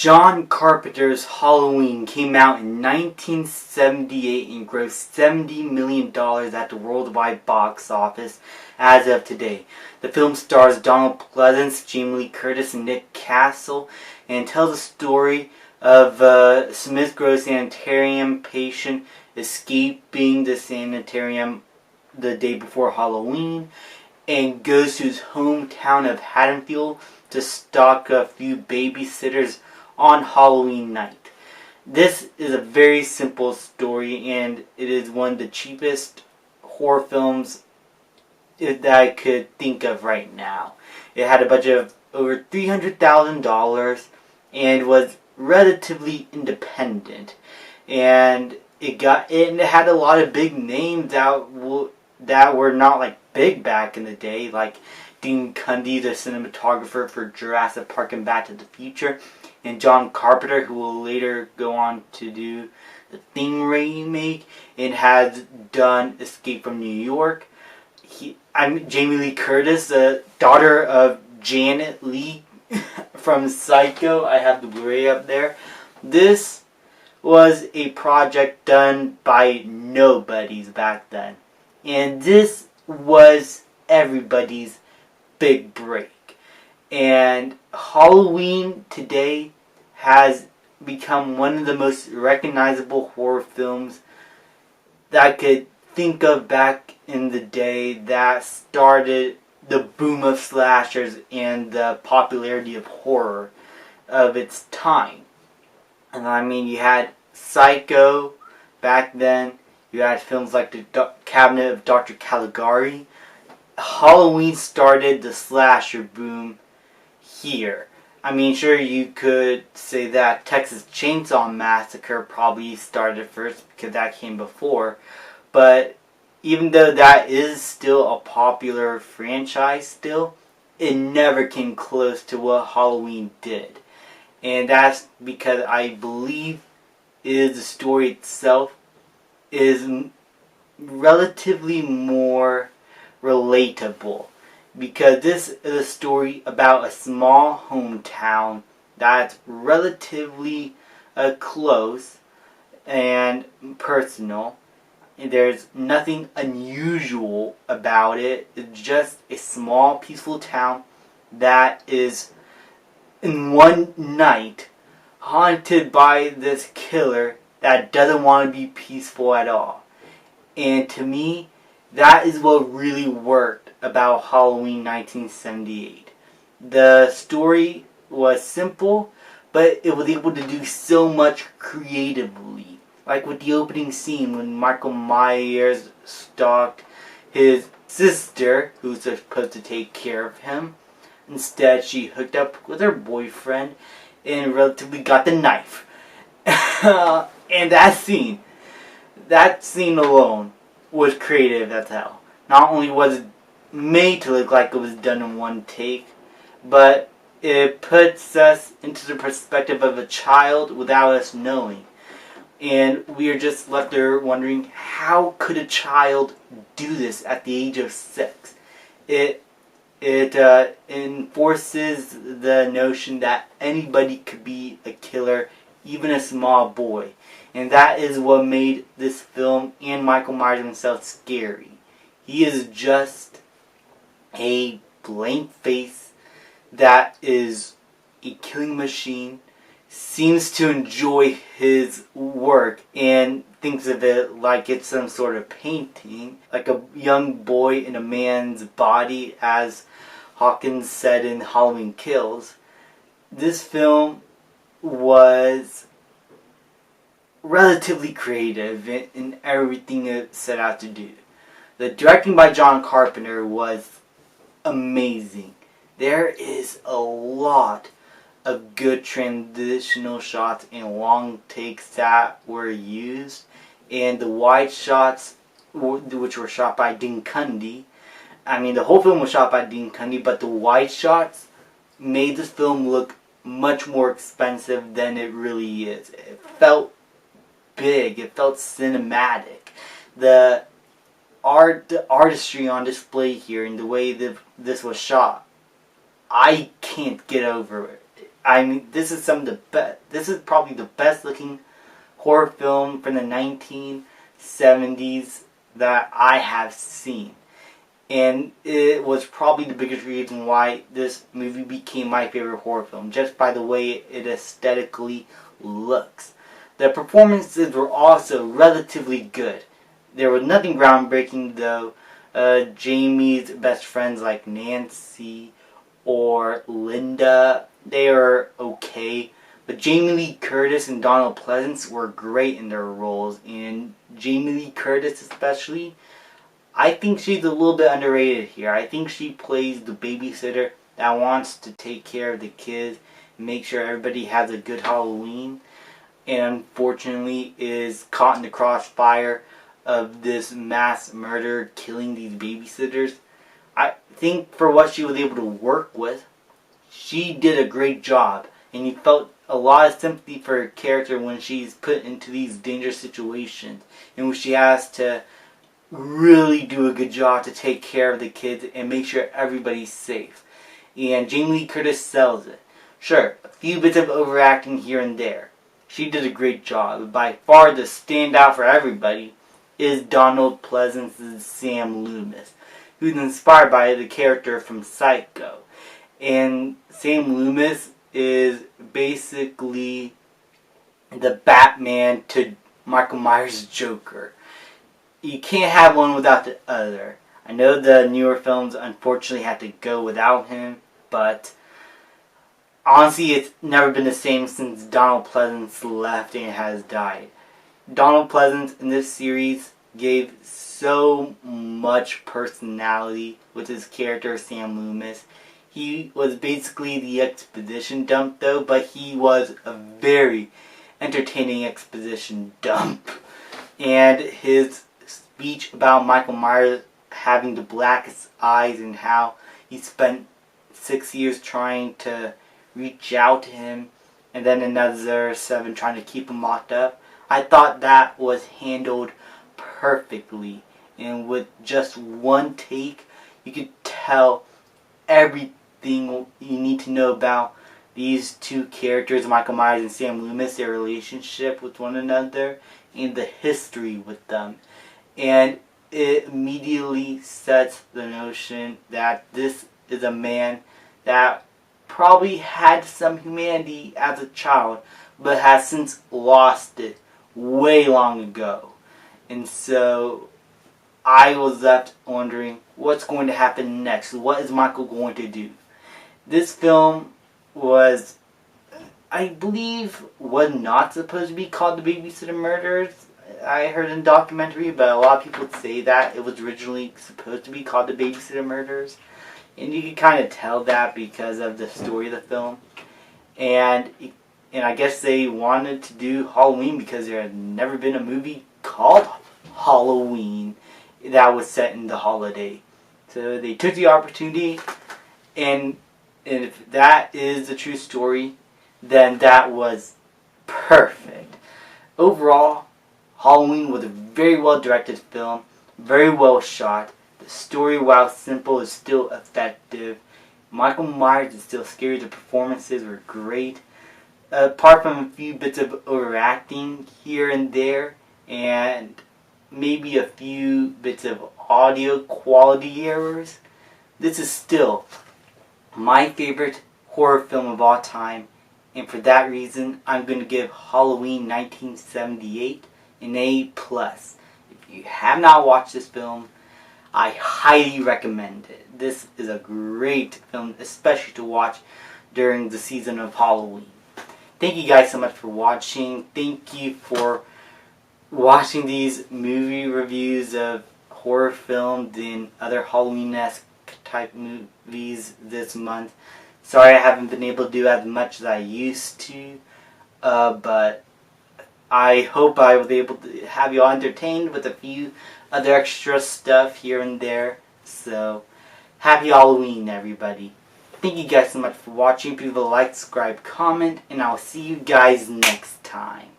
John Carpenter's Halloween came out in 1978 and grossed $70 million at the worldwide box office as of today. The film stars Donald Pleasence, Jamie Lee Curtis, and Nick Castle, and tells the story of a Smith Grove sanitarium patient escaping the sanitarium the day before Halloween and goes to his hometown of Haddonfield to stalk a few babysitters on Halloween night. This is a very simple story, and it is one of the cheapest horror films that I could think of right now. It had a budget of over $300,000 and was relatively independent, and it had a lot of big names that were not like big back in the day, like Dean Cundey, the cinematographer for Jurassic Park and Back to the Future, and John Carpenter, who will later go on to do the Thing remake and has done Escape from New York. Jamie Lee Curtis, the daughter of Janet Leigh from Psycho. I have the Blu-ray up there. This was a project done by nobodies back then, and this was everybody's big break. And Halloween today has become one of the most recognizable horror films that I could think of back in the day that started the boom of slashers and the popularity of horror of its time. And I mean, you had Psycho back then, you had films like The Cabinet of Dr. Caligari. Halloween started the slasher boom here. I mean, sure, you could say that Texas Chainsaw Massacre probably started first because that came before, but even though that is still a popular franchise still, it never came close to what Halloween did. And that's because I believe the story itself is relatively more relatable, because this is a story about a small hometown that's relatively close and personal. And there's nothing unusual about it. It's just a small, peaceful town that is, in one night, haunted by this killer that doesn't want to be peaceful at all. And to me, that is what really worked about Halloween 1978. The story was simple, but it was able to do so much creatively. Like with the opening scene when Michael Myers stalked his sister, who's supposed to take care of him. Instead, she hooked up with her boyfriend and relatively got the knife. And that scene alone was creative as hell. Not only was it made to look like it was done in one take, but it puts us into the perspective of a child without us knowing. And we are just left there wondering, how could a child do this at the age of 6? It enforces the notion that anybody could be a killer, even a small boy. And that is what made this film and Michael Myers himself scary. He is just a blank face that is a killing machine, seems to enjoy his work and thinks of it like it's some sort of painting, like a young boy in a man's body, as Hawkins said in Halloween Kills. This film was relatively creative in everything it set out to do. The directing by John Carpenter was amazing. There is a lot of good transitional shots and long takes that were used, and the wide shots, which were shot by Dean Cundey. I mean, the whole film was shot by Dean Cundey, but the wide shots made this film look much more expensive than it really is. It felt big. It felt cinematic. The artistry on display here and the way that this was shot, I can't get over it. I mean, this is some of the best. This is probably the best looking horror film from the 1970s that I have seen. And it was probably the biggest reason why this movie became my favorite horror film, just by the way it aesthetically looks. The performances were also relatively good. There was nothing groundbreaking though. Jamie's best friends like Nancy or Linda, they are okay. But Jamie Lee Curtis and Donald Pleasance were great in their roles. And Jamie Lee Curtis especially, I think she's a little bit underrated here. I think she plays the babysitter that wants to take care of the kids and make sure everybody has a good Halloween. And unfortunately is caught in the crossfire of this mass murder killing these babysitters. I think for what she was able to work with, she did a great job. And you felt a lot of sympathy for her character when she's put into these dangerous situations in which she has to really do a good job to take care of the kids and make sure everybody's safe. And Jamie Lee Curtis sells it. Sure, a few bits of overacting here and there. She did a great job. But by far the standout for everybody is Donald Pleasance's Sam Loomis, who's inspired by the character from Psycho. And Sam Loomis is basically the Batman to Michael Myers' Joker. You can't have one without the other. I know the newer films unfortunately had to go without him, but honestly it's never been the same since Donald Pleasance left and has died. Donald Pleasance in this series gave so much personality with his character Sam Loomis. He was basically the exposition dump though, but he was a very entertaining exposition dump. And his speech about Michael Myers having the blackest eyes and how he spent 6 years trying to reach out to him and then another 7 trying to keep him locked up. I thought that was handled perfectly. And with just one take, you could tell everything you need to know about these two characters, Michael Myers and Sam Loomis, their relationship with one another, and the history with them. And it immediately sets the notion that this is a man that probably had some humanity as a child, but has since lost it way long ago. And so I was left wondering what's going to happen next. What is Michael going to do? This film was, I believe, was not supposed to be called The Babysitter Murders. I heard in a documentary, but a lot of people say that it was originally supposed to be called The Babysitter Murders. And you can kind of tell that because of the story of the film. And I guess they wanted to do Halloween because there had never been a movie called Halloween that was set in the holiday. So they took the opportunity, and if that is the true story, then that was perfect. Overall, Halloween was a very well directed film, very well shot. The story, while simple, is still effective. Michael Myers is still scary. The performances were great. Apart from a few bits of overacting here and there, and maybe a few bits of audio quality errors, this is still my favorite horror film of all time. And for that reason, I'm going to give Halloween 1978 an A+. If you have not watched this film, I highly recommend it. This is a great film, especially to watch during the season of Halloween. Thank you guys so much for watching. Thank you for watching these movie reviews of horror films and other Halloween-esque type movies this month. Sorry I haven't been able to do as much as I used to, but I hope I was able to have you all entertained with a few other extra stuff here and there. So, happy Halloween, everybody. Thank you guys so much for watching. Please like, subscribe, comment, and I'll see you guys next time.